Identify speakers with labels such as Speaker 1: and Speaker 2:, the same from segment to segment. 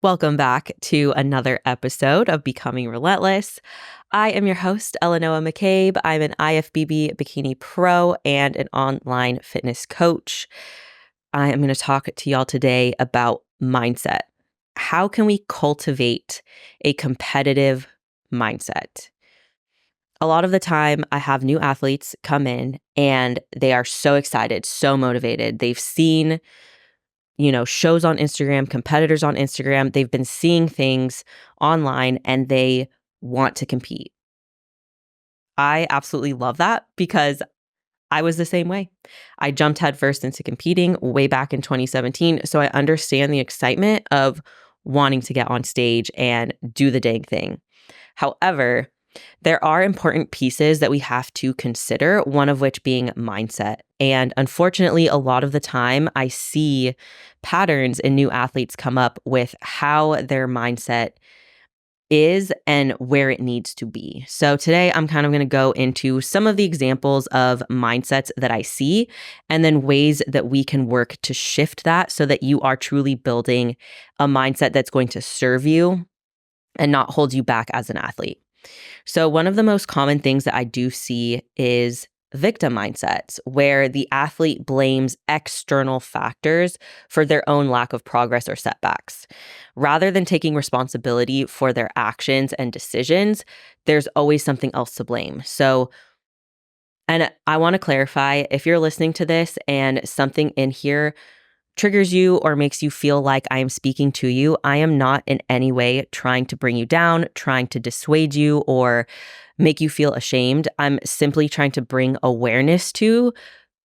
Speaker 1: Welcome back to another episode of Becoming Relentless. I am your host, ELENOA McCabe. I'm an IFBB Bikini Pro and an online fitness coach. I am going to talk to y'all today about mindset. How can we cultivate a competitive mindset? A lot of the time, I have new athletes come in and they are so excited, so motivated. They've seen shows on Instagram, competitors on Instagram. They've been seeing things online and they want to compete. I absolutely love that because I was the same way. I jumped headfirst into competing way back in 2017. So I understand the excitement of wanting to get on stage and do the dang thing. However, there are important pieces that we have to consider, one of which being mindset. And unfortunately, a lot of the time I see patterns in new athletes come up with how their mindset is and where it needs to be. So today I'm kind of going to go into some of the examples of mindsets that I see and then ways that we can work to shift that so that you are truly building a mindset that's going to serve you and not hold you back as an athlete. So one of the most common things that I do see is victim mindsets, where the athlete blames external factors for their own lack of progress or setbacks. Rather than taking responsibility for their actions and decisions, there's always something else to blame. And I want to clarify, if you're listening to this and something in here triggers you or makes you feel like I am speaking to you, I am not in any way trying to bring you down, trying to dissuade you or make you feel ashamed. I'm simply trying to bring awareness to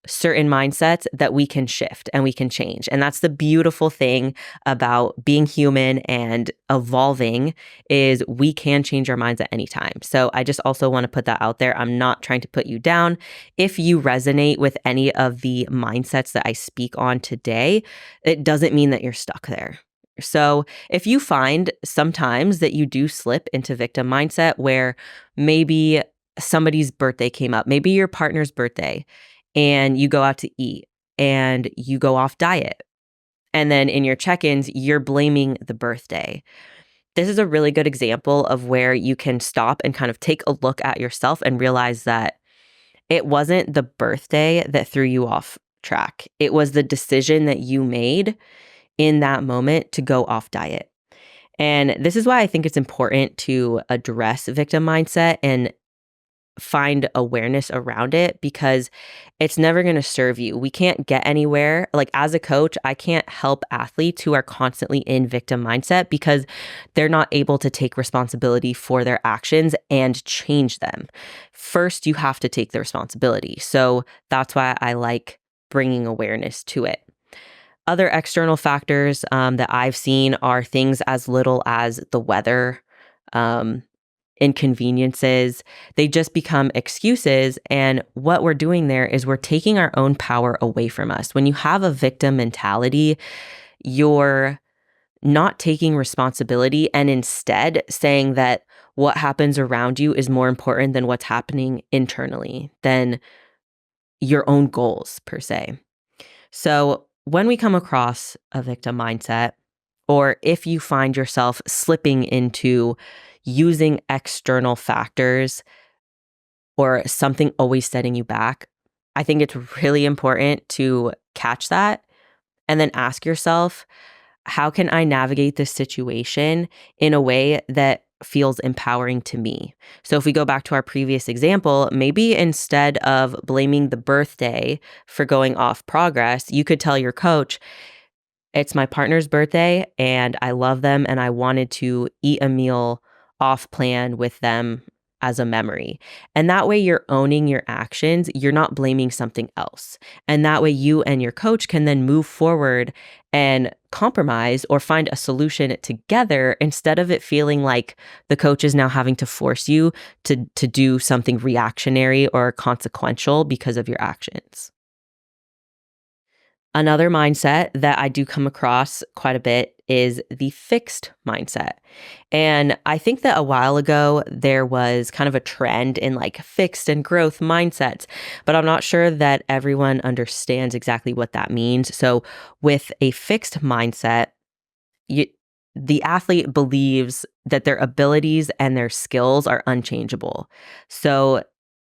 Speaker 1: certain mindsets that we can shift and we can change. And that's the beautiful thing about being human and evolving is we can change our minds at any time. So I just also want to put that out there. I'm not trying to put you down. If you resonate with any of the mindsets that I speak on today, it doesn't mean that you're stuck there. So if you find sometimes that you do slip into victim mindset where maybe somebody's birthday came up, maybe your partner's birthday, and you go out to eat and you go off diet. And then in your check-ins, you're blaming the birthday. This is a really good example of where you can stop and kind of take a look at yourself and realize that it wasn't the birthday that threw you off track. It was the decision that you made in that moment to go off diet. And this is why I think it's important to address victim mindset and find awareness around it, because it's never going to serve you. We can't get anywhere. Like as a coach, I can't help athletes who are constantly in victim mindset because they're not able to take responsibility for their actions and change them. First, you have to take the responsibility. So that's why I like bringing awareness to it. Other external factors that I've seen are things as little as the weather, inconveniences. They just become excuses. And what we're doing there is we're taking our own power away from us. When you have a victim mentality, you're not taking responsibility and instead saying that what happens around you is more important than what's happening internally, than your own goals per se. So when we come across a victim mindset, or if you find yourself slipping into using external factors or something always setting you back, I think it's really important to catch that and then ask yourself, how can I navigate this situation in a way that feels empowering to me? So if we go back to our previous example, maybe instead of blaming the birthday for going off progress, you could tell your coach, it's my partner's birthday and I love them and I wanted to eat a meal off plan with them as a memory. And that way you're owning your actions. You're not blaming something else. And that way you and your coach can then move forward and compromise or find a solution together, instead of it feeling like the coach is now having to force you to do something reactionary or consequential because of your actions. Another mindset that I do come across quite a bit is the fixed mindset. And I think that a while ago, there was kind of a trend in like fixed and growth mindsets, but I'm not sure that everyone understands exactly what that means. So with a fixed mindset, the athlete believes that their abilities and their skills are unchangeable. So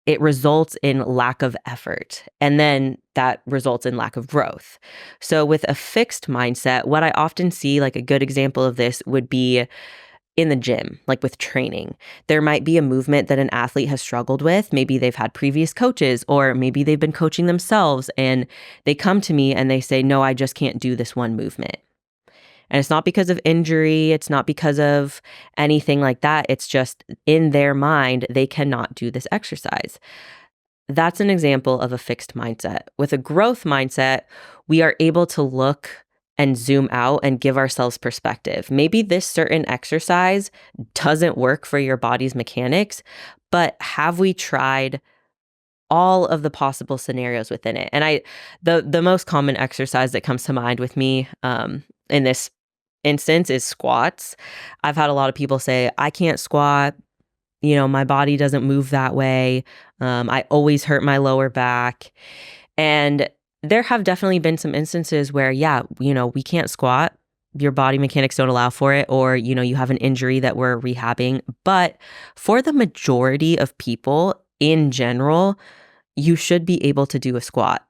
Speaker 1: it results in lack of effort, and then that results in lack of growth. So with a fixed mindset, what I often see, like a good example of this would be in the gym, like with training. There might be a movement that an athlete has struggled with. Maybe they've had previous coaches, or maybe they've been coaching themselves, and they come to me and they say, no, I just can't do this one movement. And it's not because of injury. It's not because of anything like that. It's just in their mind, they cannot do this exercise. That's an example of a fixed mindset. With a growth mindset, we are able to look and zoom out and give ourselves perspective. Maybe this certain exercise doesn't work for your body's mechanics, but have we tried all of the possible scenarios within it? And the most common exercise that comes to mind with me in this instance is squats. I've had a lot of people say, I can't squat. My body doesn't move that way. I always hurt my lower back. And there have definitely been some instances where, we can't squat. Your body mechanics don't allow for it, or, you have an injury that we're rehabbing. But for the majority of people in general, you should be able to do a squat.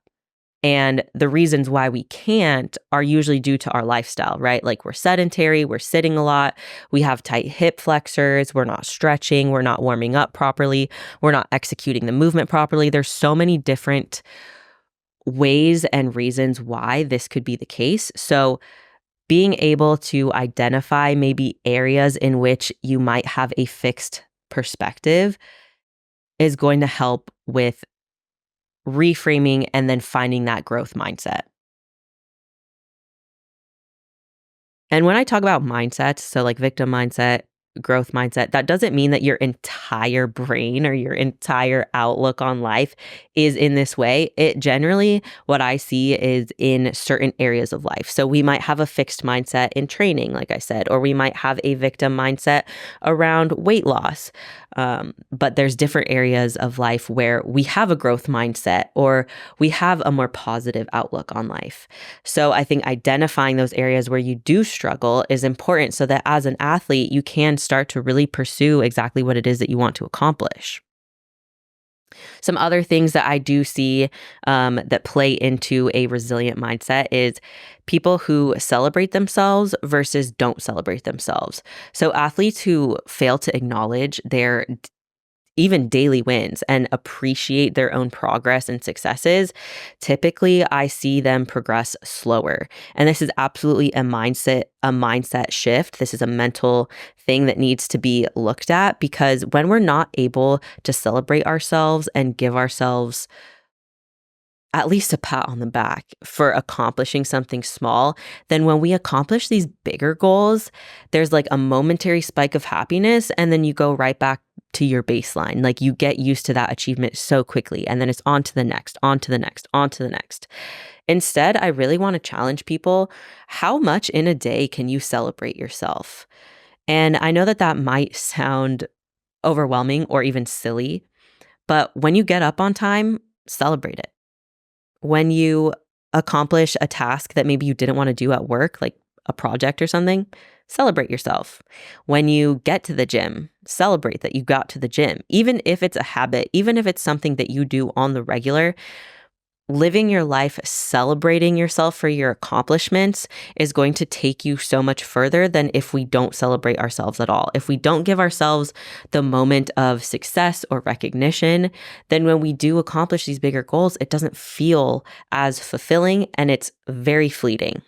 Speaker 1: And the reasons why we can't are usually due to our lifestyle, right? Like we're sedentary, we're sitting a lot, we have tight hip flexors, we're not stretching, we're not warming up properly, we're not executing the movement properly. There's so many different ways and reasons why this could be the case. So being able to identify maybe areas in which you might have a fixed perspective is going to help with reframing and then finding that growth mindset. And when I talk about mindsets, so like victim mindset, growth mindset, that doesn't mean that your entire brain or your entire outlook on life is in this way. It generally, what I see is in certain areas of life. So we might have a fixed mindset in training, like I said, or we might have a victim mindset around weight loss. But there's different areas of life where we have a growth mindset or we have a more positive outlook on life. So I think identifying those areas where you do struggle is important so that as an athlete, you can start to really pursue exactly what it is that you want to accomplish. Some other things that I do see that play into a resilient mindset is people who celebrate themselves versus don't celebrate themselves. So athletes who fail to acknowledge their even daily wins and appreciate their own progress and successes, typically I see them progress slower. And this is absolutely a mindset shift. This is a mental thing that needs to be looked at, because when we're not able to celebrate ourselves and give ourselves at least a pat on the back for accomplishing something small, then when we accomplish these bigger goals, there's like a momentary spike of happiness, and then you go right back to your baseline. Like you get used to that achievement so quickly, and then it's on to the next, on to the next, on to the next. Instead, I really want to challenge people. How much in a day can you celebrate yourself? And I know that that might sound overwhelming or even silly, but when you get up on time, celebrate it. When you accomplish a task that maybe you didn't want to do at work, like a project or something, celebrate yourself. When you get to the gym, celebrate that you got to the gym. Even if it's a habit, even if it's something that you do on the regular, living your life celebrating yourself for your accomplishments is going to take you so much further than if we don't celebrate ourselves at all. If we don't give ourselves the moment of success or recognition, then when we do accomplish these bigger goals, it doesn't feel as fulfilling, and it's very fleeting.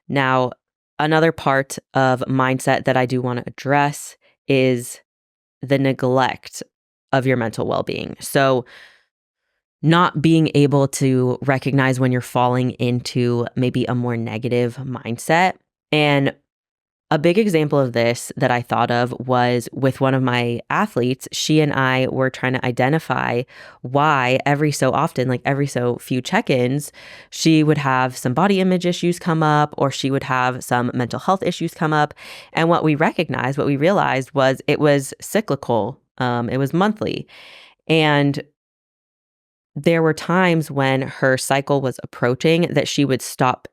Speaker 1: Now, another part of mindset that I do want to address is the neglect of your mental well-being. So not being able to recognize when you're falling into maybe a more negative mindset. And a big example of this that I thought of was with one of my athletes. She and I were trying to identify why every so often, like every so few check-ins, she would have some body image issues come up, or she would have some mental health issues come up. And what we realized was it was cyclical. It was monthly. And there were times when her cycle was approaching that she would stop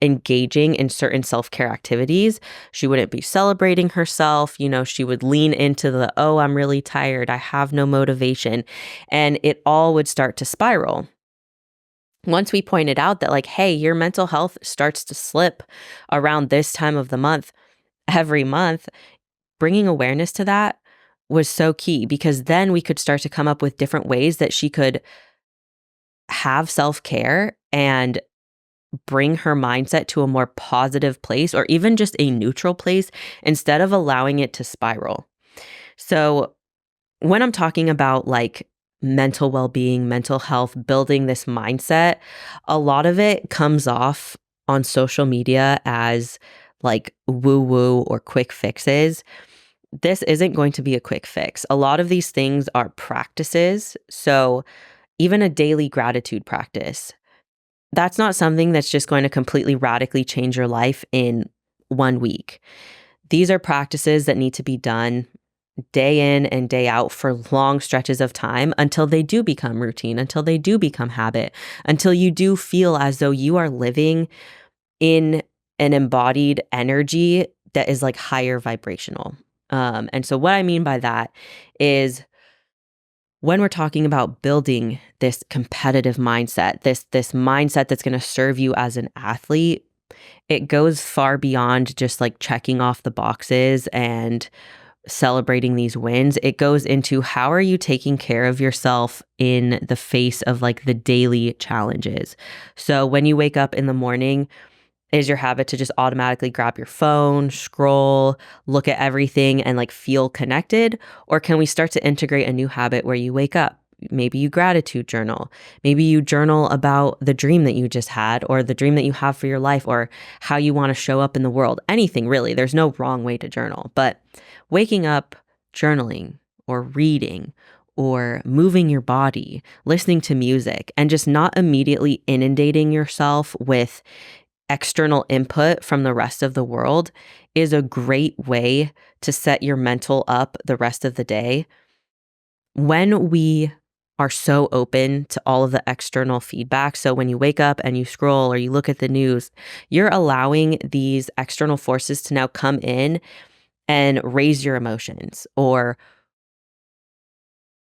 Speaker 1: engaging in certain self-care activities. She wouldn't be celebrating herself. She would lean into the, oh, I'm really tired, I have no motivation. And it all would start to spiral. Once we pointed out that, like, hey, your mental health starts to slip around this time of the month, every month, bringing awareness to that was so key, because then we could start to come up with different ways that she could have self-care and bring her mindset to a more positive place, or even just a neutral place, instead of allowing it to spiral. So when I'm talking about like mental well-being, mental health, building this mindset, a lot of it comes off on social media as like woo-woo or quick fixes. This isn't going to be a quick fix. A lot of these things are practices. So even a daily gratitude practice, that's not something that's just going to completely radically change your life in 1 week. These are practices that need to be done day in and day out for long stretches of time, until they do become routine, until they do become habit, until you do feel as though you are living in an embodied energy that is like higher vibrational. And so what I mean by that is, when we're talking about building this competitive mindset, this mindset that's going to serve you as an athlete, it goes far beyond just like checking off the boxes and celebrating these wins. It goes into, how are you taking care of yourself in the face of like the daily challenges? So when you wake up in the morning, is your habit to just automatically grab your phone, scroll, look at everything, and like feel connected? Or can we start to integrate a new habit where you wake up? Maybe you gratitude journal. Maybe you journal about the dream that you just had, or the dream that you have for your life, or how you want to show up in the world. Anything really. There's no wrong way to journal. But waking up, journaling, or reading, or moving your body, listening to music, and just not immediately inundating yourself with external input from the rest of the world is a great way to set your mental up the rest of the day. When we are so open to all of the external feedback, so when you wake up and you scroll or you look at the news, you're allowing these external forces to now come in and raise your emotions. Or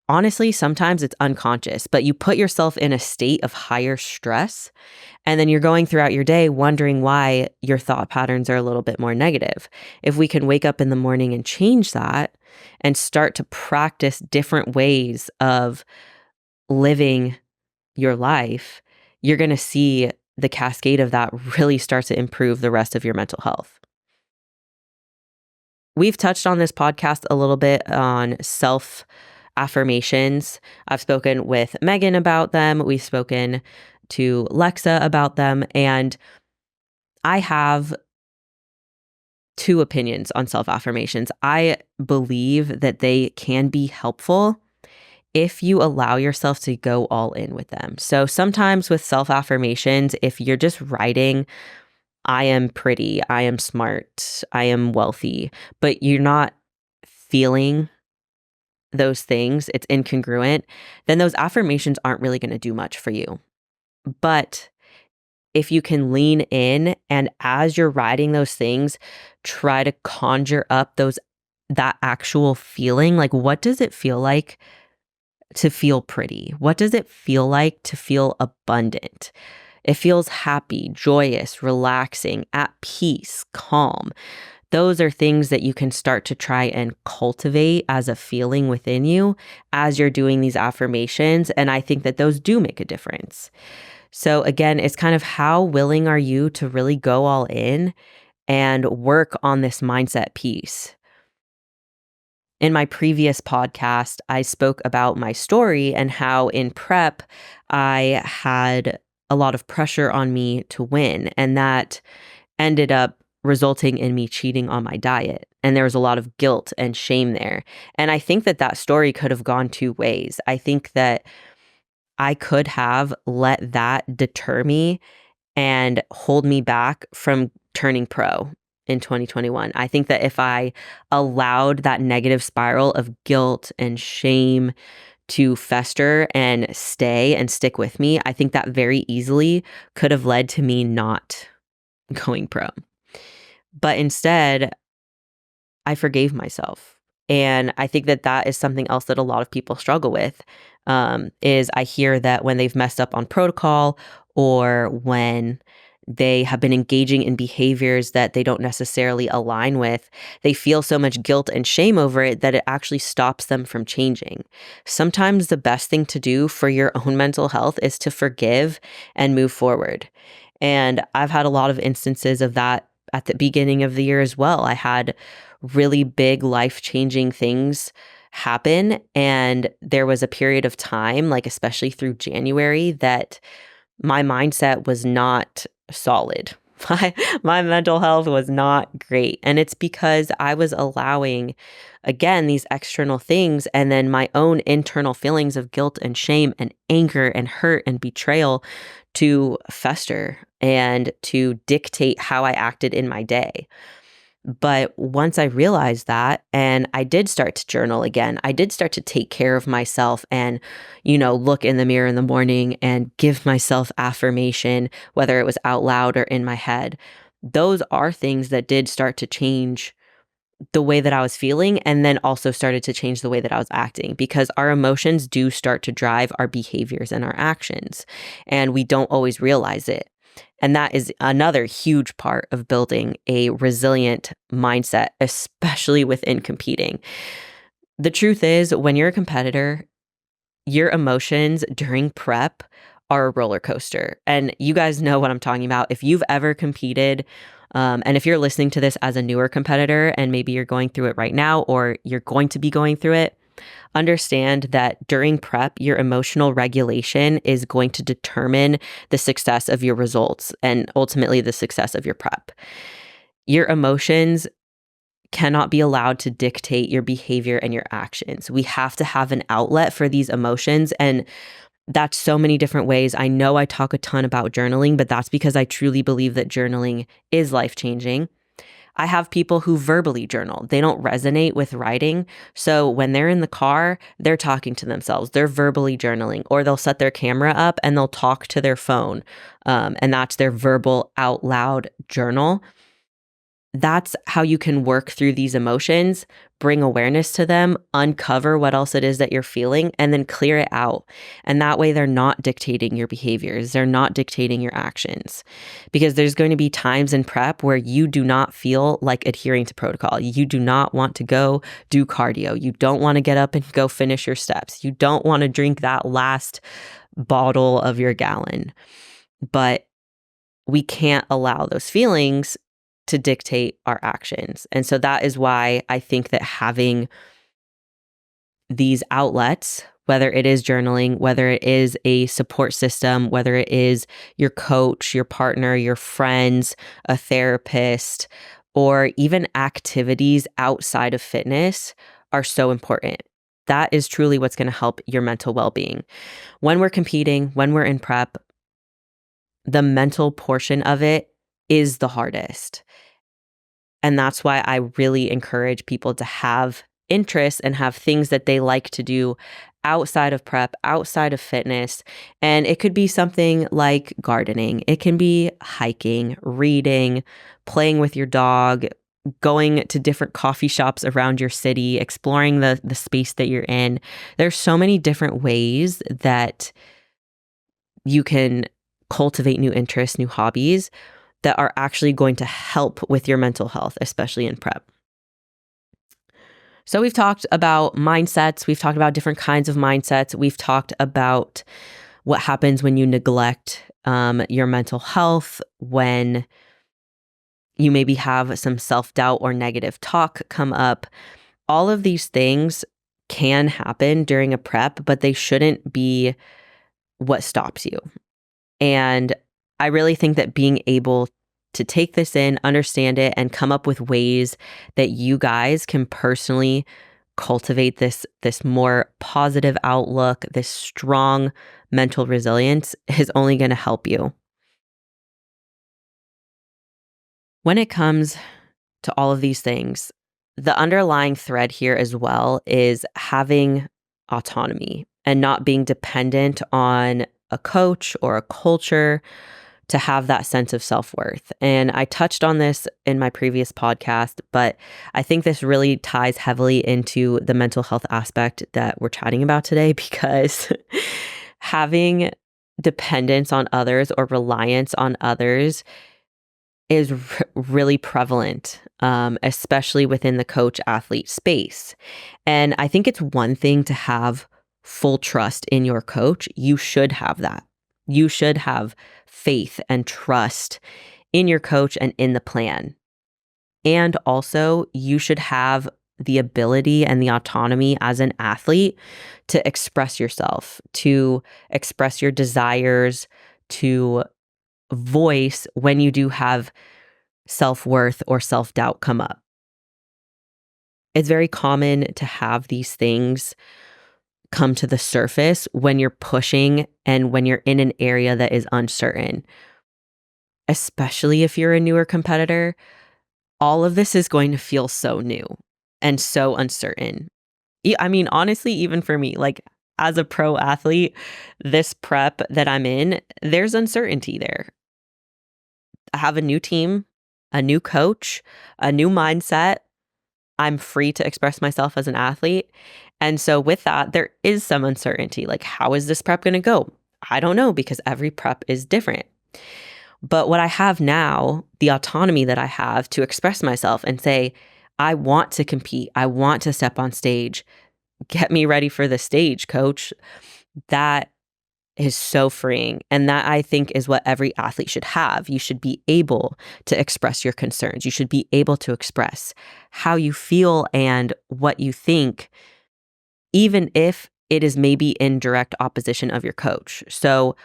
Speaker 1: honestly, sometimes it's unconscious, but you put yourself in a state of higher stress. And then you're going throughout your day wondering why your thought patterns are a little bit more negative. If we can wake up in the morning and change that and start to practice different ways of living your life, you're going to see the cascade of that really start to improve the rest of your mental health. We've touched on this podcast a little bit on self affirmations. I've spoken with Megan about them. We've spoken to Lexa about them. And I have two opinions on self-affirmations. I believe that they can be helpful if you allow yourself to go all in with them. So sometimes with self-affirmations, if you're just writing, I am pretty, I am smart, I am wealthy, but you're not feeling those things, it's incongruent, then those affirmations aren't really going to do much for you. But if you can lean in, and as you're writing those things, try to conjure up that actual feeling. Like, what does it feel like to feel pretty? What does it feel like to feel abundant? It feels happy, joyous, relaxing, at peace, calm. Those are things that you can start to try and cultivate as a feeling within you as you're doing these affirmations. And I think that those do make a difference. So again, it's kind of, how willing are you to really go all in and work on this mindset piece? In my previous podcast, I spoke about my story and how in prep, I had a lot of pressure on me to win. And that ended up resulting in me cheating on my diet. And there was a lot of guilt and shame there. And I think that story could have gone two ways. I think that I could have let that deter me and hold me back from turning pro in 2021. I think that if I allowed that negative spiral of guilt and shame to fester and stay and stick with me, I think that very easily could have led to me not going pro. But instead, I forgave myself. And I think that that is something else that a lot of people struggle with, is I hear that when they've messed up on protocol or when they have been engaging in behaviors that they don't necessarily align with, they feel so much guilt and shame over it that it actually stops them from changing. Sometimes the best thing to do for your own mental health is to forgive and move forward. And I've had a lot of instances of that at the beginning of the year as well. I had really big life-changing things happen, and there was a period of time, like especially through January, that my mindset was not solid. My mental health was not great. And it's because I was allowing, again, these external things and then my own internal feelings of guilt and shame and anger and hurt and betrayal to fester and to dictate how I acted in my day. But once I realized that, and I did start to journal again, I did start to take care of myself and, look in the mirror in the morning and give myself affirmation, whether it was out loud or in my head. Those are things that did start to change the way that I was feeling, and then also started to change the way that I was acting, because our emotions do start to drive our behaviors and our actions, and we don't always realize it. And that is another huge part of building a resilient mindset, especially within competing. The truth is, when you're a competitor, your emotions during prep are a roller coaster. And you guys know what I'm talking about. If you've ever competed, and if you're listening to this as a newer competitor and maybe you're going through it right now or you're going to be going through it, understand that during prep, your emotional regulation is going to determine the success of your results and ultimately the success of your prep. Your emotions cannot be allowed to dictate your behavior and your actions. We have to have an outlet for these emotions, and that's so many different ways. I know I talk a ton about journaling, but that's because I truly believe that journaling is life-changing. I have people who verbally journal. They don't resonate with writing. So when they're in the car, they're talking to themselves. They're verbally journaling, or they'll set their camera up and they'll talk to their phone. And that's their verbal out loud journal. That's how you can work through these emotions, bring awareness to them, uncover what else it is that you're feeling, and then clear it out. And that way they're not dictating your behaviors. They're not dictating your actions. Because there's going to be times in prep where you do not feel like adhering to protocol. You do not want to go do cardio. You don't want to get up and go finish your steps. You don't want to drink that last bottle of your gallon. But we can't allow those feelings to dictate our actions. And so that is why I think that having these outlets, whether it is journaling, whether it is a support system, whether it is your coach, your partner, your friends, a therapist, or even activities outside of fitness, are so important. That is truly what's going to help your mental well-being. When we're competing, when we're in prep, the mental portion of it is the hardest. And that's why I really encourage people to have interests and have things that they like to do outside of prep, outside of fitness. And it could be something like gardening. It can be hiking, reading, playing with your dog, going to different coffee shops around your city, exploring the space that you're in. There's so many different ways that you can cultivate new interests, new hobbies that are actually going to help with your mental health, especially in prep. So we've talked about mindsets. We've talked about different kinds of mindsets. We've talked about what happens when you neglect your mental health, when you maybe have some self-doubt or negative talk come up. All of these things can happen during a prep, but they shouldn't be what stops you. And I really think that being able to take this in, understand it, and come up with ways that you guys can personally cultivate this more positive outlook, this strong mental resilience is only going to help you. When it comes to all of these things, the underlying thread here as well is having autonomy and not being dependent on a coach or a culture to have that sense of self-worth. And I touched on this in my previous podcast, but I think this really ties heavily into the mental health aspect that we're chatting about today, because having dependence on others or reliance on others is really prevalent, especially within the coach athlete space. And I think it's one thing to have full trust in your coach. You should have that. You should have faith and trust in your coach and in the plan. And also, you should have the ability and the autonomy as an athlete to express yourself, to express your desires, to voice when you do have self-worth or self-doubt come up. It's very common to have these things come to the surface when you're pushing and when you're in an area that is uncertain. Especially if you're a newer competitor, all of this is going to feel so new and so uncertain. I mean, honestly, even for me, like as a pro athlete, this prep that I'm in, there's uncertainty there. I have a new team, a new coach, a new mindset. I'm free to express myself as an athlete. And so with that, there is some uncertainty. Like, how is this prep going to go? I don't know, because every prep is different. But what I have now, the autonomy that I have to express myself and say, I want to compete. I want to step on stage. Get me ready for the stage, coach. That is so freeing. And that, I think, is what every athlete should have. You should be able to express your concerns. You should be able to express how you feel and what you think, even if it is maybe in direct opposition of your coach. So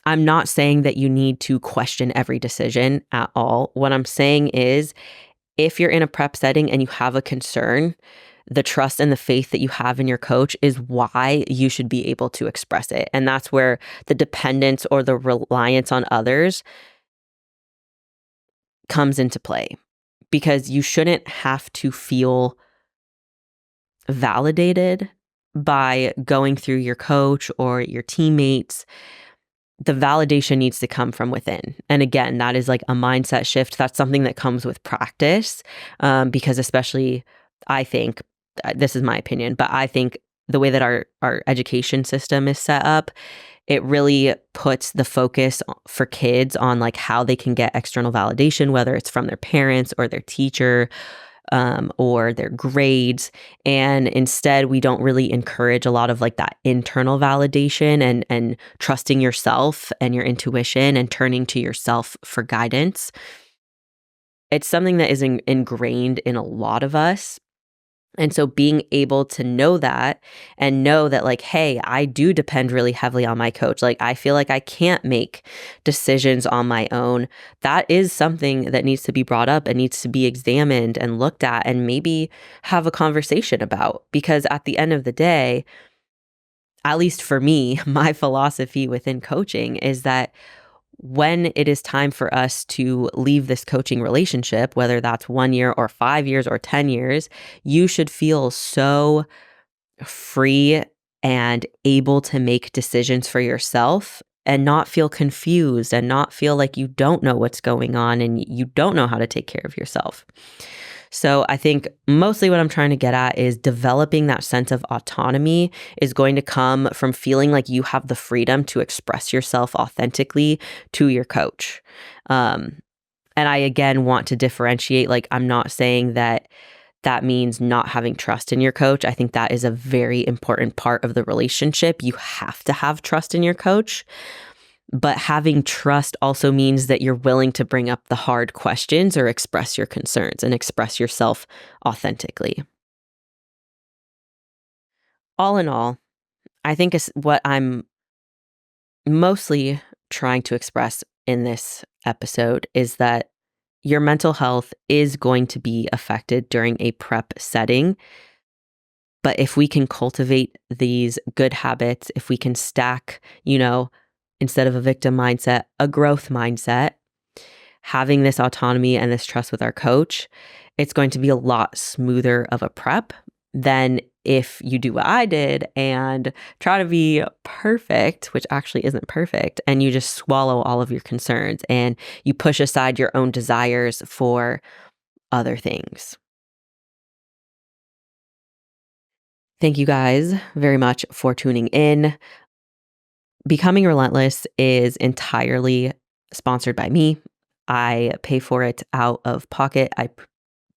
Speaker 1: I'm not saying that you need to question every decision at all. What I'm saying is, if you're in a prep setting and you have a concern, the trust and the faith that you have in your coach is why you should be able to express it. And that's where the dependence or the reliance on others comes into play, because you shouldn't have to feel validated by going through your coach or your teammates. The validation needs to come from within. And again, that is like a mindset shift. That's something that comes with practice, because especially, I think, this is my opinion, but I think the way that our education system is set up, it really puts the focus for kids on like how they can get external validation, whether it's from their parents or their teacher, or their grades. And instead, we don't really encourage a lot of like that internal validation and trusting yourself and your intuition and turning to yourself for guidance. It's something that is ingrained in a lot of us. And so being able to know that and know that like, hey, I do depend really heavily on my coach. Like, I feel like I can't make decisions on my own. That is something that needs to be brought up and needs to be examined and looked at and maybe have a conversation about. Because at the end of the day, at least for me, my philosophy within coaching is that when it is time for us to leave this coaching relationship, whether that's 1 year or 5 years or 10 years, you should feel so free and able to make decisions for yourself and not feel confused and not feel like you don't know what's going on and you don't know how to take care of yourself. So I think mostly what I'm trying to get at is developing that sense of autonomy is going to come from feeling like you have the freedom to express yourself authentically to your coach. And I, again, want to differentiate, like, I'm not saying that that means not having trust in your coach. I think that is a very important part of the relationship. You have to have trust in your coach. But having trust also means that you're willing to bring up the hard questions or express your concerns and express yourself authentically. All in all, I think is what I'm mostly trying to express in this episode is that your mental health is going to be affected during a prep setting. But if we can cultivate these good habits, if we can stack, instead of a victim mindset, a growth mindset, having this autonomy and this trust with our coach, it's going to be a lot smoother of a prep than if you do what I did and try to be perfect, which actually isn't perfect, and you just swallow all of your concerns and you push aside your own desires for other things. Thank you guys very much for tuning in. Becoming Relentless is entirely sponsored by me. I pay for it out of pocket.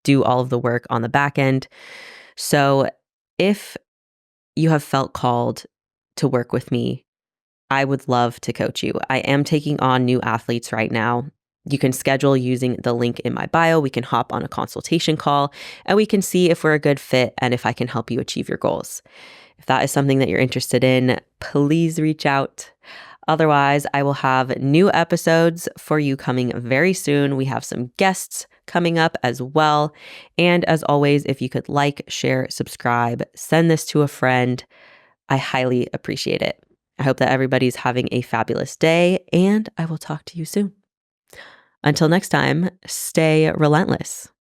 Speaker 1: Do all of the work on the back end. So if you have felt called to work with me, I would love to coach you. I am taking on new athletes right now. You can schedule using the link in my bio. We can hop on a consultation call and we can see if we're a good fit and if I can help you achieve your goals. If that is something that you're interested in, please reach out. Otherwise, I will have new episodes for you coming very soon. We have some guests coming up as well. And as always, if you could like, share, subscribe, send this to a friend, I highly appreciate it. I hope that everybody's having a fabulous day, and I will talk to you soon. Until next time, stay relentless.